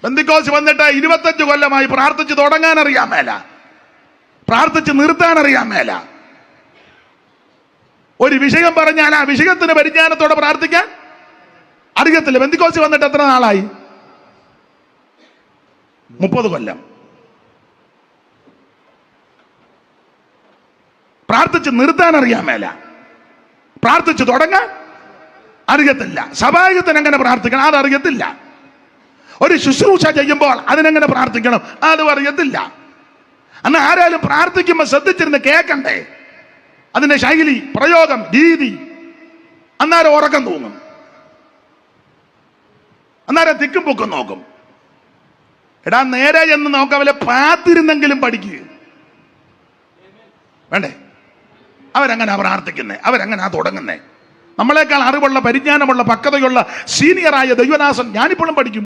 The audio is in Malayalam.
പെന്തിക്കോസ് വന്നിട്ട് 25 കൊല്ലമായി പ്രാർത്ഥിച്ച് തുടങ്ങാൻ അറിയാൻ മേല, പ്രാർത്ഥിച്ച് നിർത്താൻ അറിയാൻ മേല. ഒരു വിഷയം പറഞ്ഞാൽ ആ വിഷയത്തിന് പരിജ്ഞാനത്തോടെ പ്രാർത്ഥിക്കാൻ അറിയത്തില്ല. പെന്തിക്കോസ് വന്നിട്ട് എത്ര നാളായി? 30 കൊല്ലം. പ്രാർത്ഥിച്ച് നിർത്താൻ അറിയാൻ മേല, പ്രാർത്ഥിച്ച് തുടങ്ങാൻ അറിയത്തില്ല. സഭായത്തിന് എങ്ങനെ പ്രാർത്ഥിക്കണം അതറിയത്തില്ല. ഒരു ശുശ്രൂഷ ചെയ്യുമ്പോൾ അതിനെങ്ങനെ പ്രാർത്ഥിക്കണം അതും അറിയത്തില്ല. അന്ന് ആരായാലും പ്രാർത്ഥിക്കുമ്പോൾ ശ്രദ്ധിച്ചിരുന്ന് കേൾക്കണ്ടേ? അതിന്റെ ശൈലി, പ്രയോഗം, രീതി. അന്നേരം ഉറക്കം തൂങ്ങും, അന്നേരം തിക്കും പൊക്കും നോക്കും. എടാ നേരെ എന്ന് നോക്കവലെ പാത്തിരുന്നെങ്കിലും പഠിക്കുക വേണ്ടേ? അവരങ്ങനെ പ്രാർത്ഥിക്കുന്നേ, അവരങ്ങനെ തുടങ്ങുന്നേ. നമ്മളെക്കാൾ അറിവുള്ള, പരിജ്ഞാനമുള്ള, പക്വതയുള്ള സീനിയറായ ദൈവദാസൻ ഞാനിപ്പോഴും പഠിക്കും.